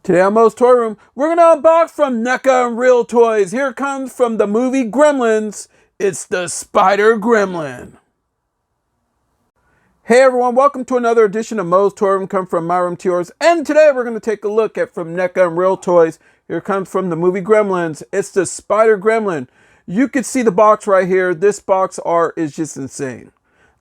Today on Mo's Toy Room, we're going to unbox from NECA and Real Toys. Here comes from the movie Gremlins, it's the Spider Gremlin. Hey everyone, welcome to another edition of Mo's Toy Room, come from my room to yours. And today we're going to take a look at from NECA and Real Toys. Here comes from the movie Gremlins, it's the Spider Gremlin. You can see the box right here. This box art is just insane.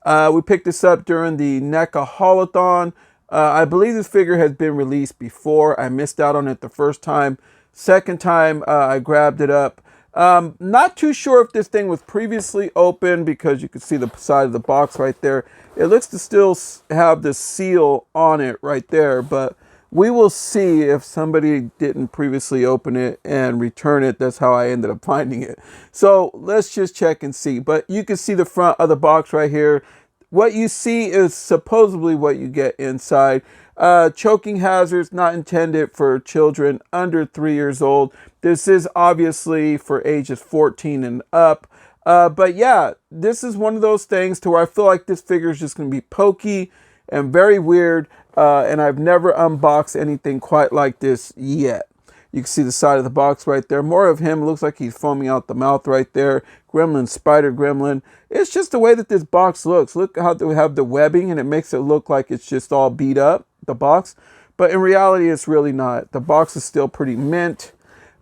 We picked this up during the NECAHAUL-A-THON. I believe this figure has been released before. I missed out on it the first time. Second time I grabbed it up. Not too sure if this thing was previously open because you can see the side of the box right there. It looks to still have the seal on it right there, but we will see if somebody didn't previously open it and return it. That's how I ended up finding it. So let's just check and see. But you can see the front of the box right here. What you see is supposedly what you get inside. Choking hazards not intended for children under 3 years old. This is obviously for ages 14 and up. But yeah, this is one of those things to where I feel like this figure is just going to be pokey and very weird. And I've never unboxed anything quite like this yet. You can see the side of the box right there. More of him. Looks like he's foaming out the mouth right there. Gremlin, Spider Gremlin. It's just the way that this box looks. Look how they have the webbing and it makes it look like it's just all beat up, the box. But in reality, it's really not. The box is still pretty mint.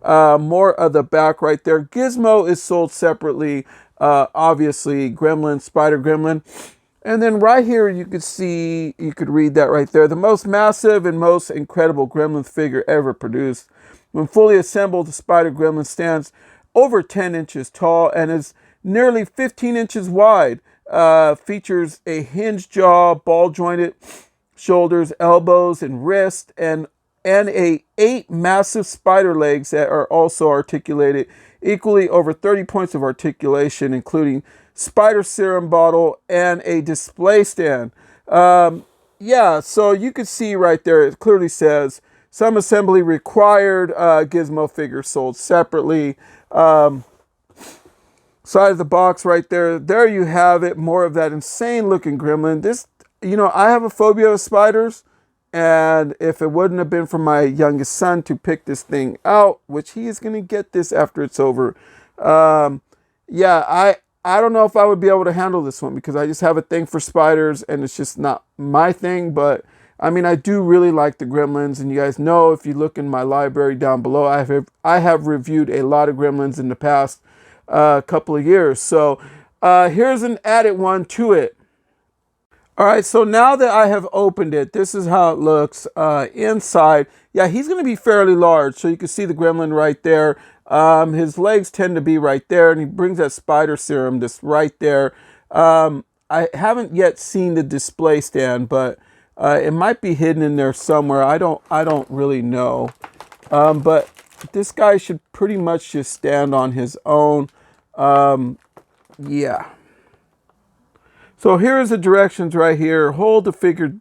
More of the back right there. Gizmo is sold separately. Obviously, Gremlin, Spider Gremlin. And then right here, you could see, you could read that right there. The most massive and most incredible Gremlin figure ever produced. When fully assembled, the Spider Gremlin stands over 10 inches tall and is nearly 15 inches wide. Features a hinged jaw, ball jointed shoulders, elbows, and wrist, and 8 massive spider legs that are also articulated equally over 30 points of articulation, including spider serum bottle and a display stand. Yeah, so you can see right there, it clearly says some assembly required. Gizmo figure sold separately. Side of the box right there. There you have it. More of that insane looking Gremlin. This, you know, I have a phobia of spiders. And if it wouldn't have been for my youngest son to pick this thing out, which he is going to get this after it's over. Yeah, I don't know if I would be able to handle this one because I just have a thing for spiders and it's just not my thing. But I mean, I do really like the Gremlins, and you guys know if you look in my library down below, I have reviewed a lot of Gremlins in the past couple of years. So here's an added one to it. All right, so now that I have opened it, this is how it looks inside. Yeah, he's going to be fairly large, so you can see the Gremlin right there. His legs tend to be right there, and he brings that spider serum just right there. I haven't yet seen the display stand, but it might be hidden in there somewhere. I don't really know. But this guy should pretty much just stand on his own. Yeah. So here's the directions right here. Hold the figure's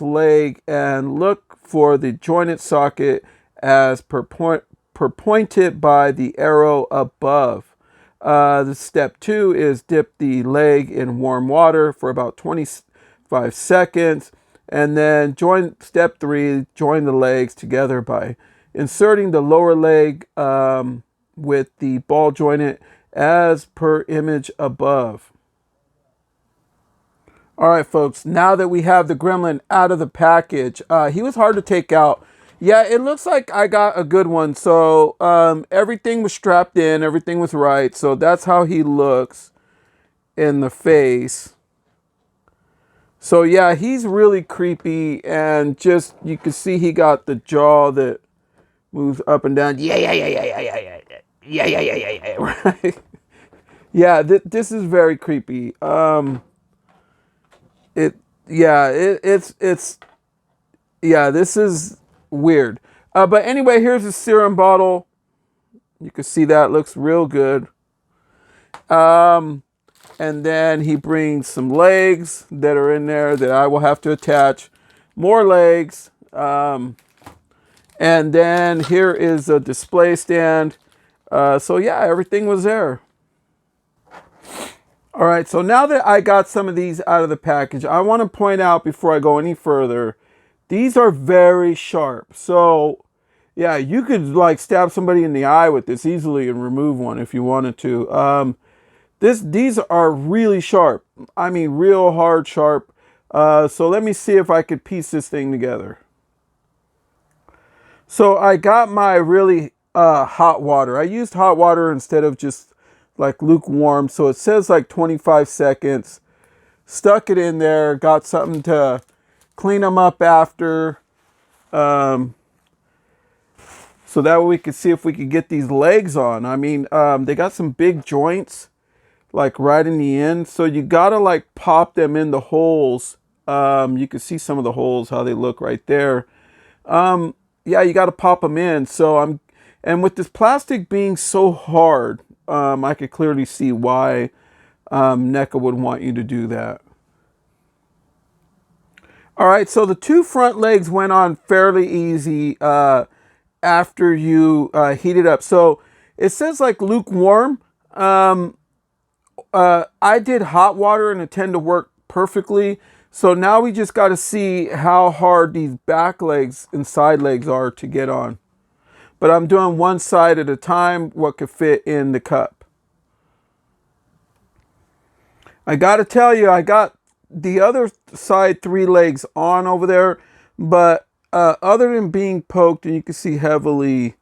leg and look for the jointed socket as per pointed by the arrow above. The step 2 is dip the leg in warm water for about 25 seconds. And then step 3, join the legs together by inserting the lower leg with the ball jointed as per image above. All right, folks, now that we have the Gremlin out of the package, he was hard to take out. Yeah, it looks like I got a good one. So everything was strapped in, everything was right. So that's how he looks in the face. So yeah, he's really creepy, and just, you can see he got the jaw that moves up and down. Yeah, right? Yeah, this is very creepy. This is weird. But anyway, here's a serum bottle. You can see that looks real good. And then he brings some legs that are in there that I will have to attach. More legs. And then here is a display stand. So yeah, everything was there. All right, so now that I got some of these out of the package, I want to point out before I go any further These are very sharp. So yeah, you could like stab somebody in the eye with this easily and remove one if you wanted to. These are really sharp. I mean, real hard sharp. So let me see if I could piece this thing together. So I got my really hot water. I used hot water instead of just like lukewarm. So it says like 25 seconds. Stuck it in there. Got something to clean them up after. So that way we could see if we could get these legs on. I mean, they got some big joints like right in the end. So you gotta like pop them in the holes. You can see some of the holes, how they look right there. Yeah, you got to pop them in. So and with this plastic being so hard, I could clearly see why NECA would want you to do that. All right, so the two front legs went on fairly easy after you heat it up. So it says like lukewarm. I did hot water and it tended to work perfectly. So now we just got to see how hard these back legs and side legs are to get on. But I'm doing one side at a time, what could fit in the cup. I got to tell you, I got the other side 3 legs on over there. But other than being poked, and you can see heavily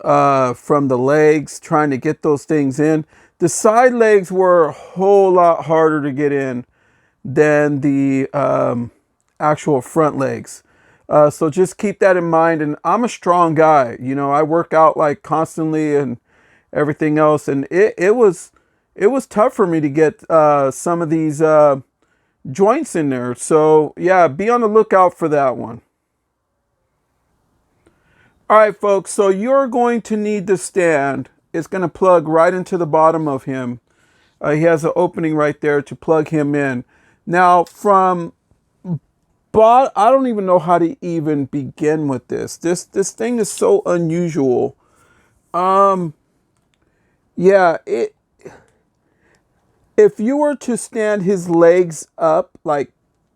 from the legs, trying to get those things in, the side legs were a whole lot harder to get in than the actual front legs. So just keep that in mind. And I'm a strong guy, you know, I work out like constantly and everything else. And it was tough for me to get some of these joints in there. So yeah, be on the lookout for that one. All right, folks, so you're going to need the stand. It's going to plug right into the bottom of him. He has an opening right there to plug him in. Now, I don't even know how to even begin with this. This thing is so unusual. Yeah, if you were to stand his legs up, like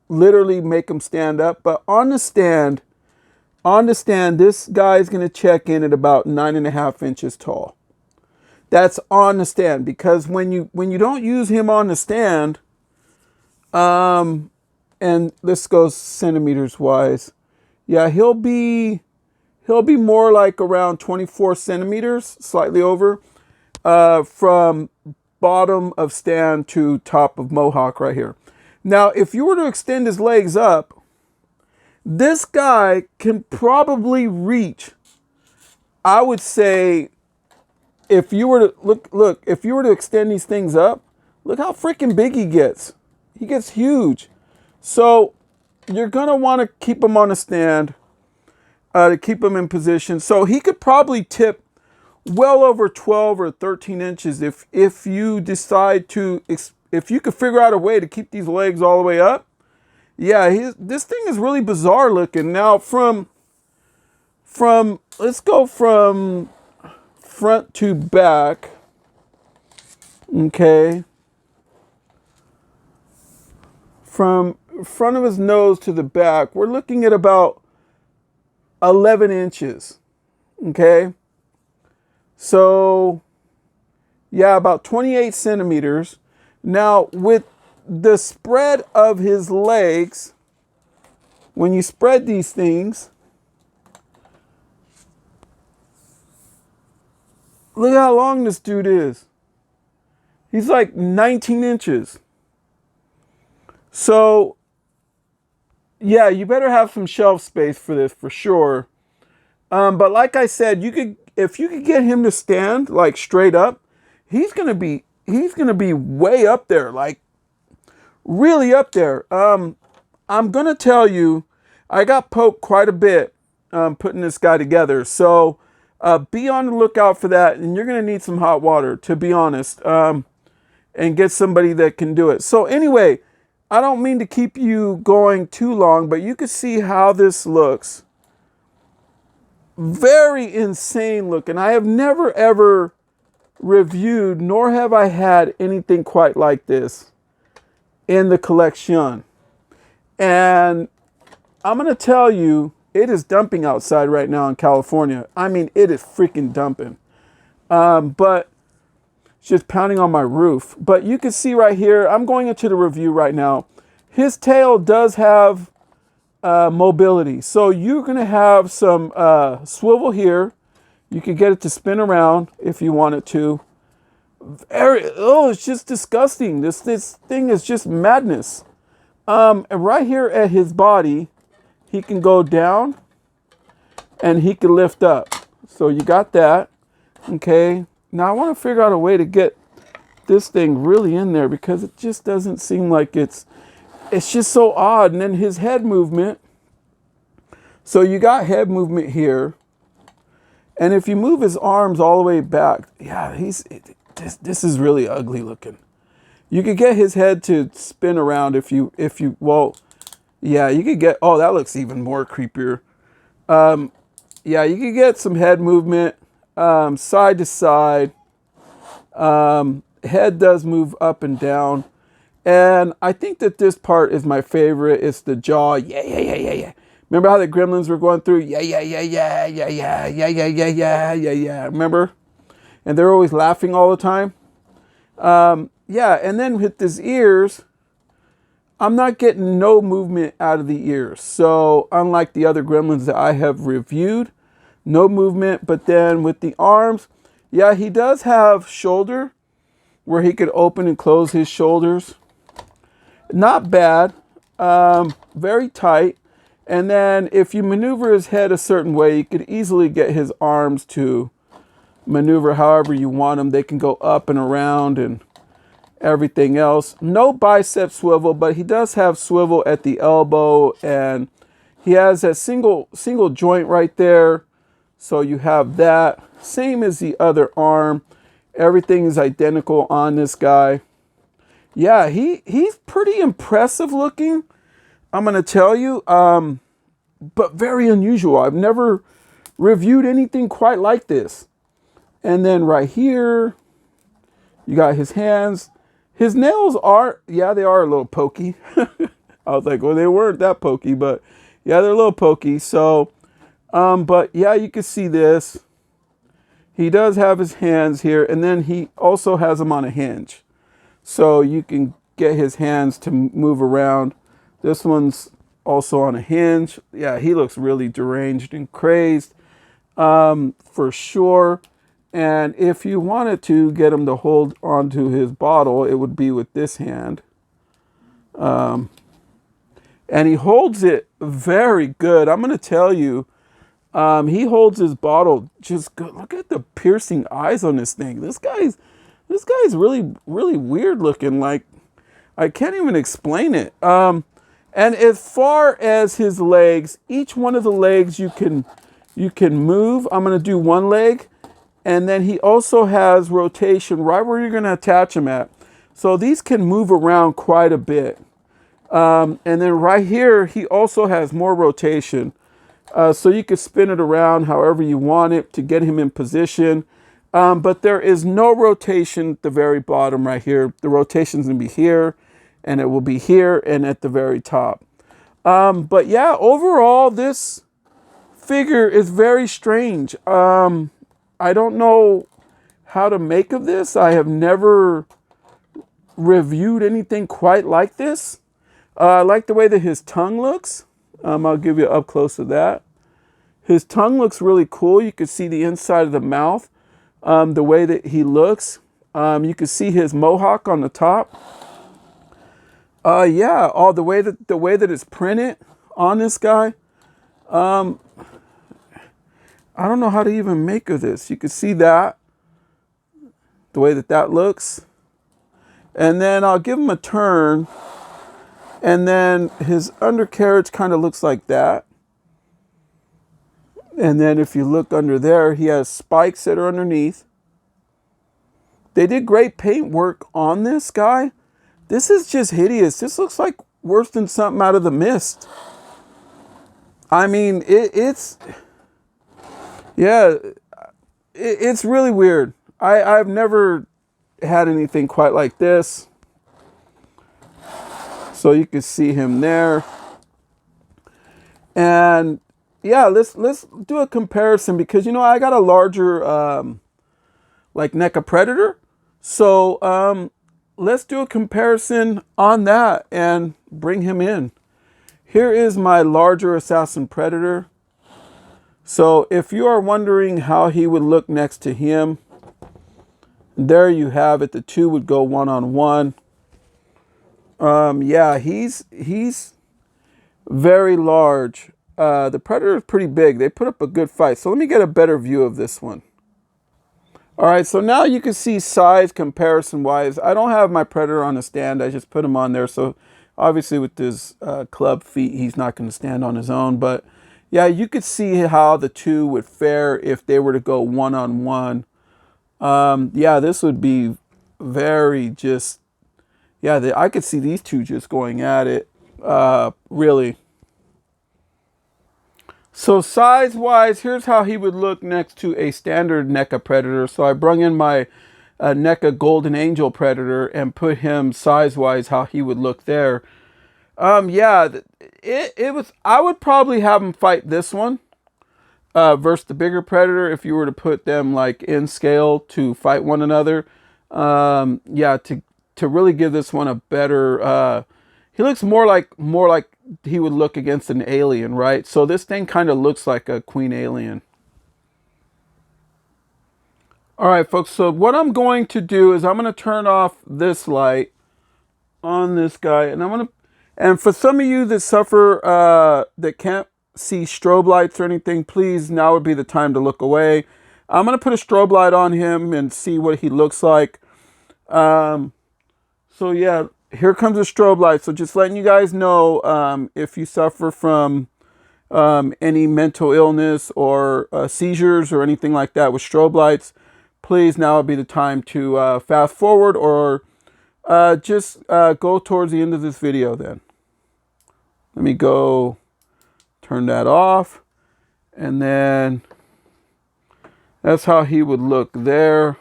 literally make him stand up, but on the stand, this guy is going to check in at about 9.5 inches tall. That's on the stand, because when you don't use him on the stand, and this goes centimeters wise, yeah, he'll be more like around 24 centimeters, slightly over, from bottom of stand to top of mohawk right here. Now, if you were to extend his legs up, this guy can probably reach, I would say, if you were to look, if you were to extend these things up, look how freaking big he gets. He gets huge. So you're gonna want to keep him on a stand to keep him in position. So he could probably tip well over 12 or 13 inches if you decide to, if you could figure out a way to keep these legs all the way up. Yeah, this thing is really bizarre looking. Now let's go from front to back. Okay. From front of his nose to the back, we're looking at about 11 inches. Okay. So yeah, about 28 centimeters. Now with the spread of his legs, when you spread these things, look how long this dude is. He's like 19 inches. So yeah, you better have some shelf space for this for sure. But like I said, if you could get him to stand like straight up, he's gonna be way up there, like really up there. I'm gonna tell you, I got poked quite a bit putting this guy together. So be on the lookout for that, and you're gonna need some hot water, to be honest, and get somebody that can do it. So anyway, I don't mean to keep you going too long, but you can see how this looks. Very insane looking. I have never ever reviewed, nor have I had anything quite like this in the collection. And I'm going to tell you, it is dumping outside right now in California. I mean, it is freaking dumping. But it's just pounding on my roof. But you can see right here, I'm going into the review right now. His tail does have mobility. So you're going to have some swivel here. You can get it to spin around if you want it to. It's just disgusting. This thing is just madness. And right here at his body, he can go down and he can lift up. So you got that. Okay. Now I want to figure out a way to get this thing really in there because it just doesn't seem like it's just so odd. And then his head movement. So you got head movement here. And if you move his arms all the way back, yeah, this is really ugly looking. You could get his head to spin around if you, well, yeah, you could get, oh, that looks even more creepier. Yeah, you could get some head movement, side to side. Head does move up and down. And I think that this part is my favorite. It's the jaw. Yeah, yeah, yeah, yeah, yeah. Remember how the Gremlins were going through? Yeah, yeah, yeah, yeah, yeah, yeah, yeah, yeah, yeah, yeah, yeah, yeah. Remember? And they're always laughing all the time. Yeah, and then with his ears, I'm not getting no movement out of the ears. So unlike the other Gremlins that I have reviewed, no movement. But then with the arms, yeah, he does have shoulder where he could open and close his shoulders. Not bad. Very tight. And then if you maneuver his head a certain way, you could easily get his arms to maneuver however you want them. They can go up and around and everything else. No bicep swivel, but he does have swivel at the elbow, and he has that single joint right there. So you have that. Same as the other arm. Everything is identical on this guy. Yeah, he's pretty impressive looking, I'm going to tell you, but very unusual. I've never reviewed anything quite like this. And then right here, you got his hands. His nails are, yeah, they are a little pokey. I was like, well, they weren't that pokey, but yeah, they're a little pokey. So, but yeah, you can see this. He does have his hands here, and then he also has them on a hinge. So you can get his hands to move around. This one's also on a hinge. Yeah, he looks really deranged and crazed, for sure. And if you wanted to get him to hold onto his bottle, it would be with this hand. And he holds it very good. I'm going to tell you, he holds his bottle just good. Look at the piercing eyes on this thing. This guy's really, really weird looking. Like, I can't even explain it. And as far as his legs, each one of the legs you can move. I'm going to do one leg. And then he also has rotation right where you're going to attach him at. So these can move around quite a bit. And then right here, he also has more rotation. So you can spin it around however you want it to get him in position. But there is no rotation at the very bottom right here. The rotation's going to be here, and it will be here and at the very top. But yeah, overall, this figure is very strange. I don't know how to make of this. I have never reviewed anything quite like this. I like the way that his tongue looks. I'll give you up close of that. His tongue looks really cool. You can see the inside of the mouth, the way that he looks. You can see his mohawk on the top. Yeah, the way that it's printed on this guy. I don't know how to even make of this. You can see that, the way that looks. And then I'll give him a turn. And then his undercarriage kind of looks like that. And then if you look under there, he has spikes that are underneath. They did great paint work on this guy. This is just hideous. This looks like worse than something out of The Mist. I mean, it's really weird. I've never had anything quite like this. So you can see him there. And yeah, let's do a comparison, because you know I got a larger like NECA Predator. So let's do a comparison on that and bring him in. Here is my larger Assassin Predator. So if you are wondering how he would look next to him, there you have it. The two would go one-on-one. Yeah, he's very large. The Predator is pretty big. They put up a good fight. So let me get a better view of this one. All right, so now you can see size comparison-wise. I don't have my Predator on a stand. I just put him on there. So obviously with his club feet, he's not going to stand on his own. But yeah, you could see how the two would fare if they were to go one-on-one. Yeah, this would be very just... Yeah, I could see these two just going at it, really. So size-wise, here's how he would look next to a standard NECA Predator. So I brung in my NECA Golden Angel Predator and put him size-wise how he would look there. Yeah, it was... I would probably have him fight this one versus the bigger Predator if you were to put them like in scale to fight one another. Yeah, to really give this one a better... he looks more like he would look against an alien, right? So this thing kind of looks like a queen alien. All right, folks. So what I'm going to do is I'm going to turn off this light on this guy, and and for some of you that suffer that can't see strobe lights or anything, please, now would be the time to look away. I'm going to put a strobe light on him and see what he looks like. So yeah. Here comes a strobe light. So just letting you guys know, if you suffer from any mental illness or seizures or anything like that with strobe lights, please, now would be the time to fast forward or just go towards the end of this video then. Let me go turn that off. And then that's how he would look there.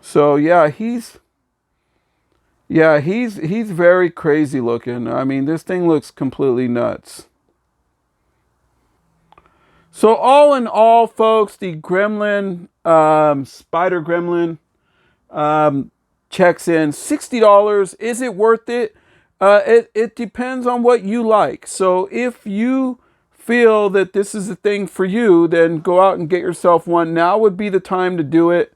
So yeah, he's very crazy looking. I mean, this thing looks completely nuts. So all in all, folks, the Gremlin, Spider Gremlin, checks in $60. Is it worth it? It depends on what you like. So if you feel that this is a thing for you, then go out and get yourself one. Now would be the time to do it.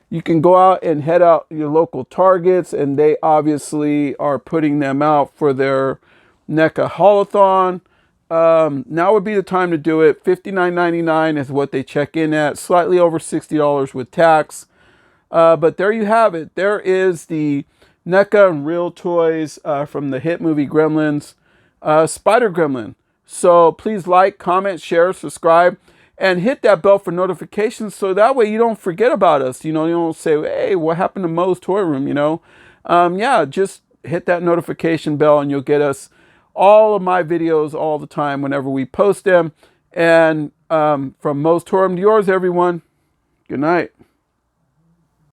You can go out and head out your local Targets, and they obviously are putting them out for their NECAHAUL-A-THON. Now would be the time to do it. $59.99 is what they check in at, slightly over $60 with tax. But there you have it. There is the NECA and Real Toys from the hit movie Gremlins, Spider Gremlin. So please like, comment, share, subscribe. And hit that bell for notifications, so that way you don't forget about us. You know, you don't say, hey, what happened to Moe's Toy Room, you know? Yeah, just hit that notification bell and you'll get us all of my videos all the time whenever we post them. And from Moe's Toy Room to yours, everyone, good night.